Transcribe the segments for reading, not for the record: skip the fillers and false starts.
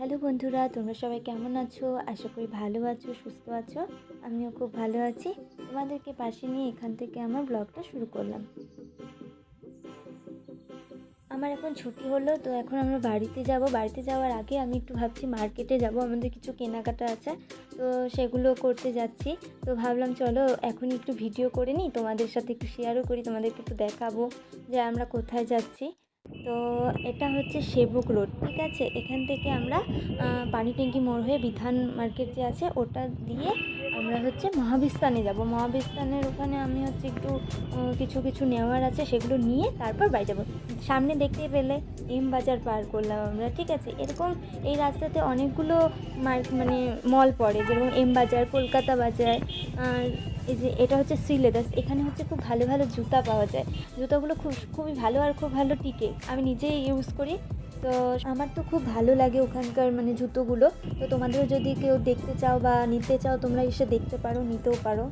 Hello বন্ধুরা, তোমরা সবাই কেমন আছো? আশা করি ভালো আছো, সুস্থ আছো। আমিও খুব ভালো আছি। তোমাদেরকে পাশে নিয়ে এখান থেকে আমার ব্লগটা শুরু করলাম। আমার এখন ছুটি হলো, তো এখন আমরা বাড়িতে যাব। বাড়িতে যাওয়ার আগে আমি একটু ভাবছি মার্কেটে যাব, আমাদের কিছু কেনাকাটা আছে, তো সেগুলো করতে যাচ্ছি। তো ভাবলাম চলো এখনই একটু ভিডিও করে নিই, তোমাদের সাথে একটু শেয়ারও করি, তোমাদেরকে একটু দেখাবো যে আমরা কোথায় যাচ্ছি। তো এটা হচ্ছে সেবক রোড, ঠিক আছে। এখান থেকে আমরা পানি ট্যাঙ্কি মোড় হয়ে বিধান মার্কেট যে আছে ওটা দিয়ে আমরা হচ্ছে মহাবিস্তানে যাব। মহাবিস্তানের ওখানে আমি হচ্ছে একটু কিছু নেওয়ার আছে, সেগুলো নিয়ে তারপর বাড়ি যাব। সামনে দেখতে পেলে এম বাজার পার করলাম আমরা, ঠিক আছে। এরকম এই রাস্তাতে অনেকগুলো মানে মল পড়ে, যেরকম এম বাজার, কলকাতা বাজার। এই যে এটা হচ্ছে শ্রীলেদার্স, এখানে হচ্ছে খুব ভালো ভালো জুতা পাওয়া যায়। জুতাগুলো খুবই ভালো আর খুব ভালো টিকে, আমি নিজেই ইউজ করি। তো আমার তো খুব ভালো লাগে ওখানকার মানে জুতোগুলো। তো তোমাদেরও যদি কেউ দেখতে চাও বা নিতে চাও, তোমরা এসে দেখতে পারো, নিতেও পারো।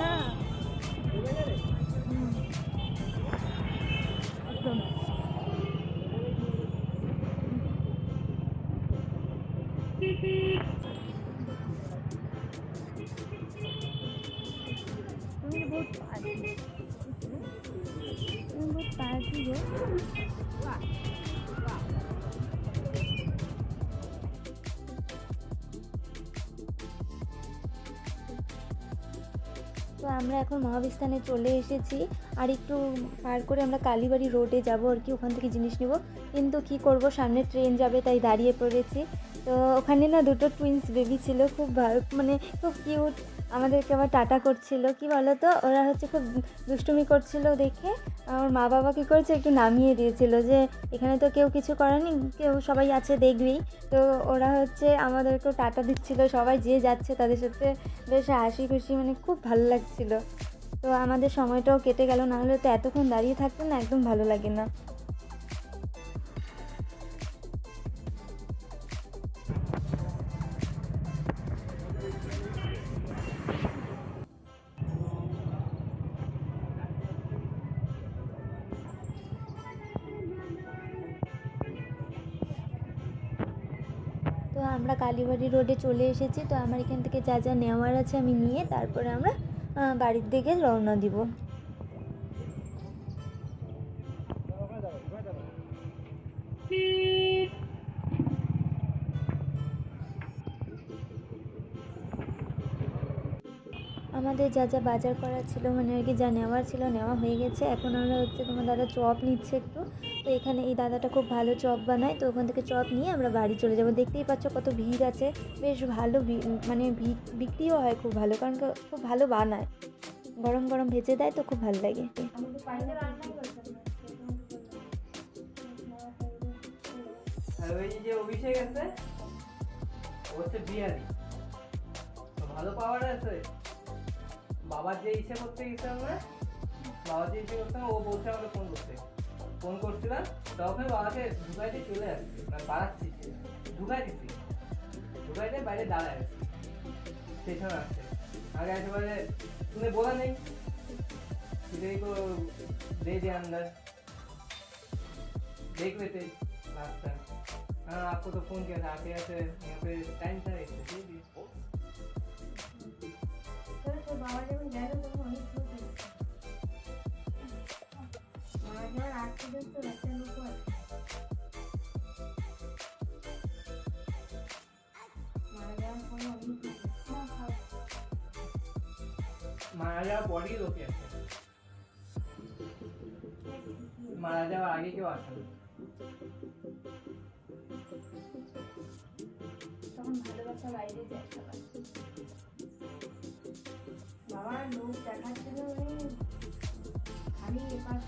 না, একদম। তুমি বহুত পার্টি গো। তো আমরা এখন মহাবিস্তানে চলে এসেছি, আর একটু পার করে আমরা কালীবাড়ি রোডে যাব আর কি, ওখান থেকে জিনিস নেব। কিন্তু কি করব, সামনে ট্রেন যাবে তাই দাঁড়িয়ে পড়েছি। তো ওখানে না দুটো টুইন্স বেবি ছিল, খুব ভালো মানে খুব কিউট। আমাদেরকে আবার টাটা করছিল, কি বলো তো, ওরা হচ্ছে খুব দুষ্টুমি করছিল দেখে আমার মা বাবা কী করেছে, একটু নামিয়ে দিয়েছিল যে এখানে তো কেউ কিছু করেনি, কেউ সবাই আছে দেখবি। তো ওরা হচ্ছে আমাদেরকেও টাটা দিচ্ছিল, সবাই যে যাচ্ছে তাদের সাথে বেশ হাসি খুশি, মানে খুব ভালো লাগছিল। তো আমাদের সময়টাও কেটে গেল, না হলে তো এতক্ষণ দাঁড়িয়ে থাকতে না একদম ভালো লাগে না। তো আমরা কালীবাড়ি রোডে চলে এসেছি। তো আমার এখান থেকে যা যা নেওয়ার আছে আমি নিয়ে তারপরে আমরা বাড়ির দিকে রওনা দিব। আমাদের যা যা বাজার করার ছিল, মানে আর কি যা নেওয়ার ছিল নেওয়া হয়ে গেছে। এখন আমরা হচ্ছে তোমার দাদা চপ নিচ্ছে একটু। তো এখানে এই দাদাটা খুব ভালো চপ বানায়, তো ওখান থেকে চপ নিয়ে আমরা বাড়ি চলে যাব। দেখতেই পাচ্ছ কত ভিড় আছে, বেশ ভালো মানে বিক্রিও হয় খুব ভালো, কারণ খুব ভালো বানায়, গরম গরম ভেজে দেয়, তো খুব ভালো লাগে। আর ওই যে অভিষেক আছে, ও হচ্ছে বিহারি, ভালো পাওয়ার আছে। বাবার যে ইচ্ছে করতে গেছে আমরা, বাবার যে ইচ্ছে করতাম, ও বলছে আমাকে ফোন করছিলাম, তখন বাবাকে ঢুকাইতে চলে আসছে, মানে বাড়াচ্ছি, ঢুকাইতে বাইরে দাঁড়ায় আছে, স্টেশন আসছে। আগে একেবারে শুনে बोला नहीं, किसी को दे दे अंदर, देख लेते लास्ट टाइम। हाँ, आपको तो फोन किया था, आते आते यहाँ पे टाइम था, दे दिए। बाबा जब गए तो वहीं छूट गई, बाबा जब रात को तो बच्चे लोग को মারা যাওয়ার পরই লোকে আসে, মারা যাওয়ার আগে কেউ আসে না। তখন ভালোবাসা বাইরে যায় সবাই। বাবার লোক দেখাচ্ছিল, খালি এপাশ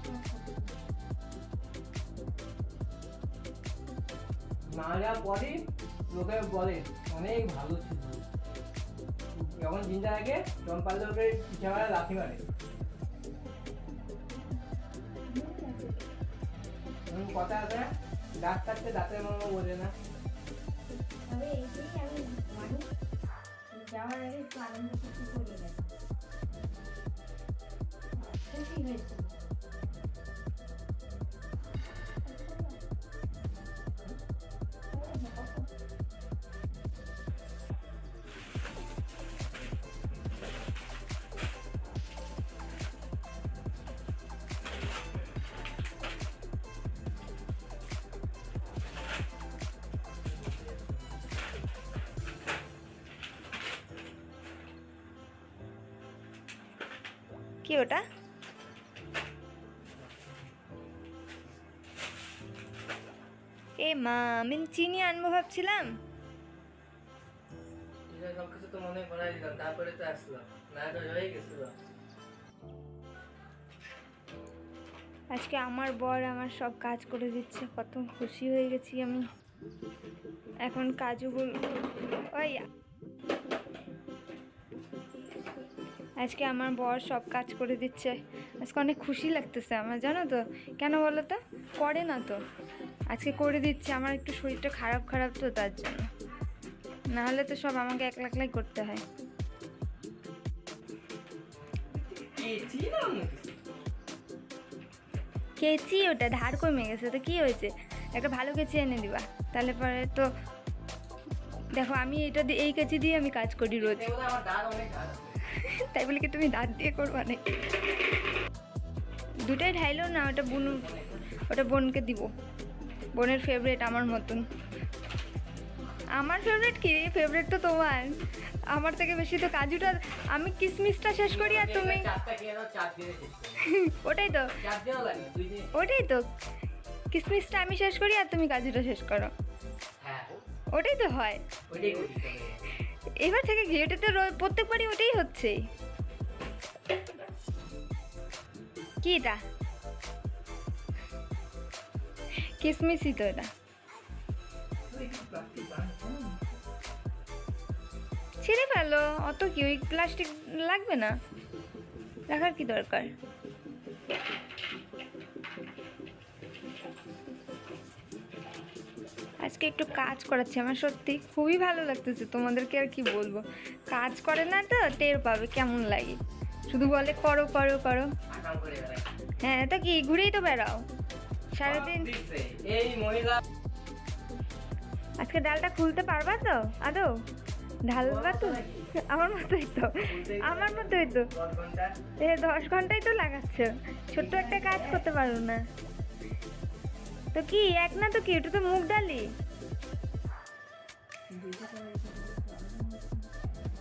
মারা যাওয়ার পরই লোকে বলে অনেক ভালো ছিল। যখন জিন্দা থাকে তখন পারলে ওকে পিছামারা লাথি মারে। কথা আছে না, দাঁত কাটতে দাঁতের মর্ম বোঝে না। তবে এইটাই আমি মানি, যাওয়ার আগে একটু আনন্দ কিছু করে গেছে। খুশি হয়েছে। কি ওটা? এ মা, আমি চিনি আনবো ভাবছিলাম। সবকিছু তো মনে করাই দিলাম, তারপরে তো আসলাম, না তো হয়ে গেছিল। আজকে আমার বর আমার সব কাজ করে দিচ্ছে, কত খুশি হয়ে গেছি আমি। এখন কাজগুলো ওই আজকে আমার বর সব কাজ করে দিচ্ছে, আজকে অনেক খুশি লাগতেছে আমার, জানো তো কেন বলো তো? করে না তো, আজকে করে দিচ্ছে। আমার একটু শরীরটা খারাপ খারাপ তো, তার জন্য, নাহলে তো সব আমাকে একলা একলাই করতে হয়। কেচি ওটা ধার কমে গেছে তো কি হয়েছে, একটা ভালো কেচি এনে দিবা, তাহলে পরে তো দেখো আমি এটা দিয়ে, এই কেচি দিয়ে আমি কাজ করি রোজ। তাই বলে কি তুমি দাঁত দিয়ে করবা নাকি? দুটাই ঢাইলো না, ওটা বুনু, ওটা বোনকে দিব, বোনের ফেভারিট আমার মতন। আমার ফেভারিট কি? ফেভারিট তো তোমার, আমার থেকে বেশি তো কাজুটা, আমি কিসমিসটা শেষ করি আর তুমি ওটাই তো, ওটাই তো, কিসমিসটা আমি শেষ করি আর তুমি কাজুটা শেষ করো, ওটাই তো হয়। এবার থেকে ঘিয়েটা তো প্রত্যেকবারই ওটাই হচ্ছে। কি এটা? কিসমিসই তো এটা। ছেড়ে ফেলো, অত কি ওই প্লাস্টিক লাগবে না, রাখার কি দরকার? আজকে একটু কাজ করাচ্ছি, আমার সত্যি খুবই ভালো লাগতেছে, তোমাদেরকে আর কি বলবো। কাজ করে না তো টের পাবে কেমন লাগে, শুধু বলে করো করো করো। হ্যাঁ তো কি, ঘুরেই তো বেড়াও সারাদিন। আজকে ডালটা খুলতে পারবা তো আদৌ? ঢালবা তো? আমার মতোই তো, আমার মতোই তো। 10 ঘন্টাই তো লাগাচ্ছ, ছোট্ট একটা কাজ করতে পারো না তো কি? এক না তো কি, ওটা তো মুগ ডালি।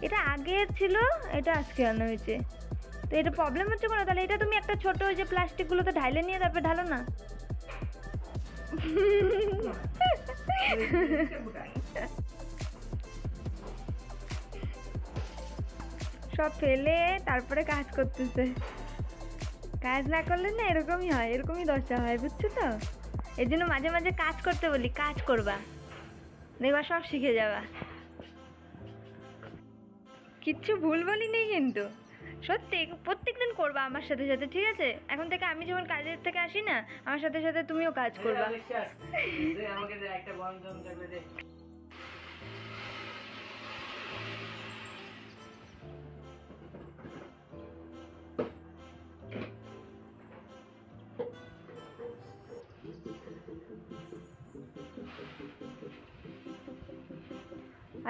এটা আগের ছিল, এটা আজকে আনা হয়েছে, তো এটা প্রবলেম হচ্ছে কোনো? তাহলে এটা তুমি একটা ছোট ওই যে প্লাস্টিকগুলো তো ঢাইলে নিয়ে তারপরে ঢালো না। সব ফেলে তারপরে কাজ করতেছে, কাজ না করলে না এরকমই হয়, এরকমই দশা হয়, বুঝছো তো? এর জন্য মাঝে মাঝে কাজ করতে বলি, কাজ করবা, দেখবা সব শিখে যাবা। কিচ্ছু ভুল বলি নেই কিন্তু, সত্যি প্রত্যেকদিন করবা আমার সাথে সাথে, ঠিক আছে? এখন থেকে আমি যখন কাজের থেকে আসি না, আমার সাথে সাথে তুমিও কাজ করবা।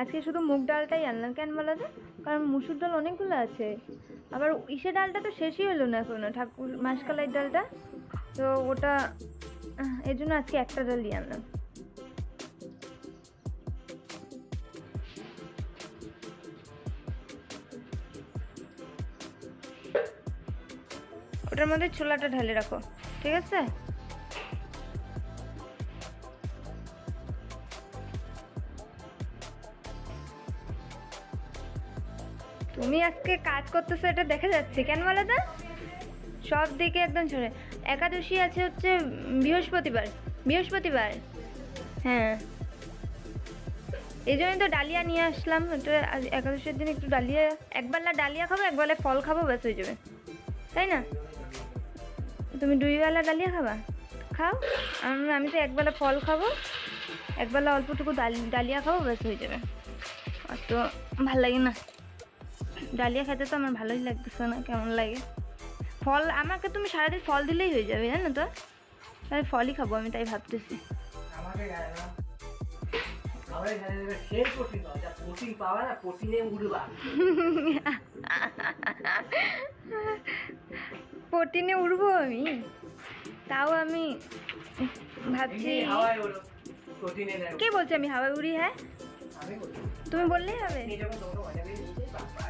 আজকে শুধু মুগ ডালটাই আনলাম, কেন বলো তো? কারণ মুসুর ডাল অনেকগুলো আছে, আবার ইসে ডালটা তো শেষই হলো না এখনো, ঠাকুর মাসকালাই ডালটা, তো ওটা এর জন্য আজকে একটা ডালই আনলাম। ওটার মধ্যে ছোলাটা ঢালে রাখো, ঠিক আছে? তুমি আজকে কাজ করতেছো এটা দেখা যাচ্ছে, কেন বলো তো? সব দিকে একদম ছড়ে। একাদশী আছে হচ্ছে বৃহস্পতিবার, বৃহস্পতিবার, হ্যাঁ, এই জন্যই তো ডালিয়া নিয়ে আসলাম। এটা একাদশীর দিন একটু ডালিয়া, একবেলা ডালিয়া খাবো, একবেলা ফল খাবো, ব্যাস হয়ে যাবে, তাই না? তুমি 2 বেলা ডালিয়া খাবা, খাও। আমি তো একবেলা ফল খাবো, একবেলা অল্পটুকু ডালিয়া খাবো, ব্যাস হয়ে যাবে। আর তো ভাল লাগে না ডালিয়া খেতে, তো আমার ভালোই লাগতেছে না, কেমন লাগে। ফল আমাকে তুমি সারাদিন ফল দিলেই হয়ে যাবে, জানো তো? তাই ফলই খাবো আমি, তাই ভাবতেছি। আমাকে গায়ে না আমার এখানে সেই প্রোটিন পাওয়া যা প্রোটিন পাওয়া না, প্রোটিনে উড়বা। প্রোটিনে উঠবো আমি, তাও আমি ভাবছি। এই হাওয়ায় ওড়ো, প্রোটিনে নেই। কে বলছে আমি হাওয়ায় উড়ি? হ্যাঁ, আমি বলছি তুমি বললেই হবে। এই যখন তোমরা মজা করে নিতে বাবা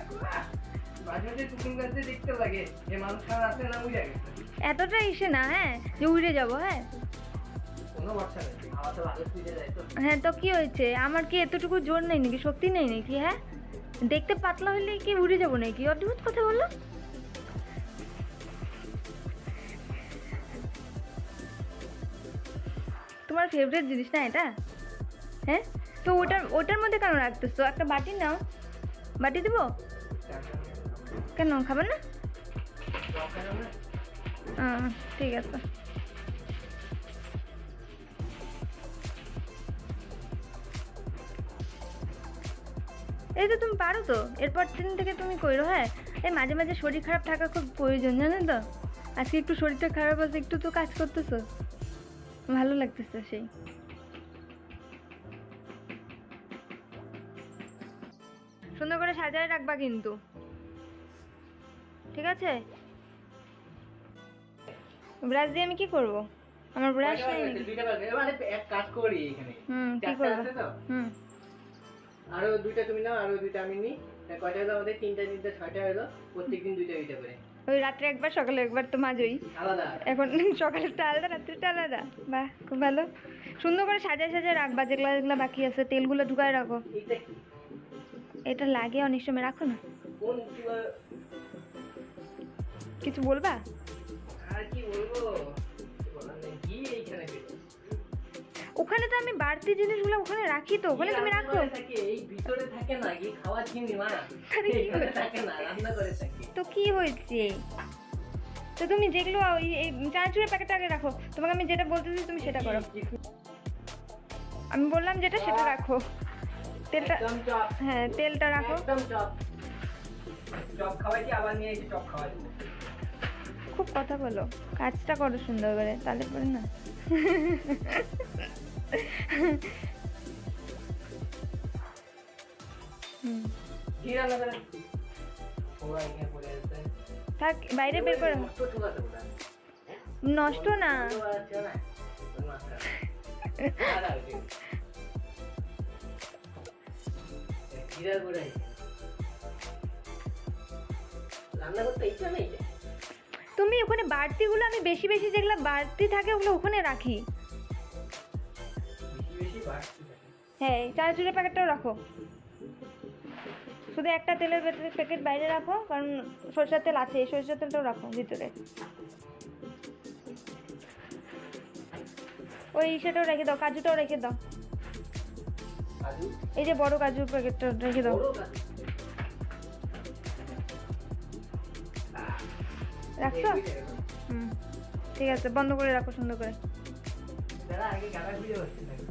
মাঝে মাঝে টুকুন গাছে দেখতে লাগে যে মানুষ খান আসে না উড়ে গেছে। এতটা ইসে না, হ্যাঁ, যে উড়ে যাবো। হ্যাঁ কোনো ভরসা নেই, হাওয়া তো ভালো ফিরে যায় তো। হ্যাঁ, তো কি হয়েছে? আমার কি এতটুকু জোর নেই নাকি, শক্তি নেই নাকি? হ্যাঁ, দেখতে পাতলা হলে কি উড়ে যাবো নাকি? অদ্ভুত কথা বললো। তোমার ফেভারিট জিনিস না এটা? হ্যাঁ, তো ওটার মধ্যে কেন রাখতেছো? একটা বাটি নাও, বাটি দেবো। কেন খাবার না? ঠিক আছে। এই তো তুমি পারো তো, এরপর দিন থেকে তুমি কইরো। হ্যাঁ, এই মাঝে মাঝে শরীর খারাপ থাকা খুব প্রয়োজন, জানেন তো? আজকে একটু শরীরটা খারাপ আছে, একটু তো কাজ করতেছো, ভালো লাগতেছে সেই। সুন্দর করে সাজায় রাখবা কিন্তু, ঠিক আছে? ব্রাশ দিয়ে আমি কি করব? আমার ব্রাশ নেই নাকি? দুইটা বাজে, মানে এক কাজ করি এখানে। কি চারটা করব? আছে তো? আরো দুইটা তুমি নাও, আরো দুইটা আমি নিই। কয়টা হলো আমাদের? তিনটা, ছয়টা হলো। প্রত্যেকদিন দুইটা দুইটা করে। ওই রাত্রে একবার, সকালে একবার তো মাজই। আলাদা এখন সকালেরটা আলাদা, রাত্রিটা আলাদা। বাহ, খুব ভালো। সুন্দর করে সাজায় সাজায় রাখবা, যেগুলো যেগুলো বাকি আছে তেলগুলো ঢুকায় রাখো। এটা কি? এটা লাগে অনেক সময়, রাখো না। কোন কিছু বলবা? আর কি বলবো, বলার নেই। কি এইখানে পেলো? ওখানে তো আমি বাড়তি জিনিসগুলো ওখানে রাখি, তো ওখানে তুমি রাখো। এই ভিতরে থাকে না, কি খাওয়ার চিনি মা? আরে কি এইখানে থাকে না, রান্না করে থাকে। তো কি হয়েছে? তো তুমি যেগুলো এই চানাচুরের প্যাকেট আগে রাখো, তোমাকে আমি যেটা বলতেছি তুমি সেটা করো। আমি বললাম যেটা সেটা রাখো। তেলটা, একদম চপ। হ্যাঁ তেলটা রাখো। একদম চপ। চপ খাওয়াইছি, আবার নিয়ে এসে চপ খাওয়াই। খুব কথা বলো, কাজটা করো সুন্দর করে, তাহলে পরে না। কি রান্না করে? ওরা এখানে পড়ে আছে। থাক, বাইরে বের করো। নষ্ট চুলাতে ওটা। নষ্ট না। ওরা আছে না? ওই মাছটা। আর আছে। জিরা গুঁড়া আছে। রান্না করতে ইচ্ছা নেই যে? তুমি ওখানে বাড়তিগুলো, আমি বেশি বেশি যেগুলো বাড়তি থাকে ওগুলো ওখানে রাখি। বেশি বেশি বাড়তি থাকে। হ্যাঁ, চানাচুরের প্যাকেটটাও রাখো। শুধু একটা তেলের প্যাকেট বাইরে রাখো, কারণ সরষের তেল আছে, এই সরষের তেলটাও রাখো ভিতরে। ওই সেটাও রেখে দাও, কাজুটাও রেখে দাও। কাজু? এই যে বড় কাজুর প্যাকেটটা রেখে দাও। বড় কাজু? রাখছো? ঠিক আছে, বন্ধ করে রাখো সুন্দর করে। দাঁড়া, আগে গাড়া খুঁজে বসতে থাকি।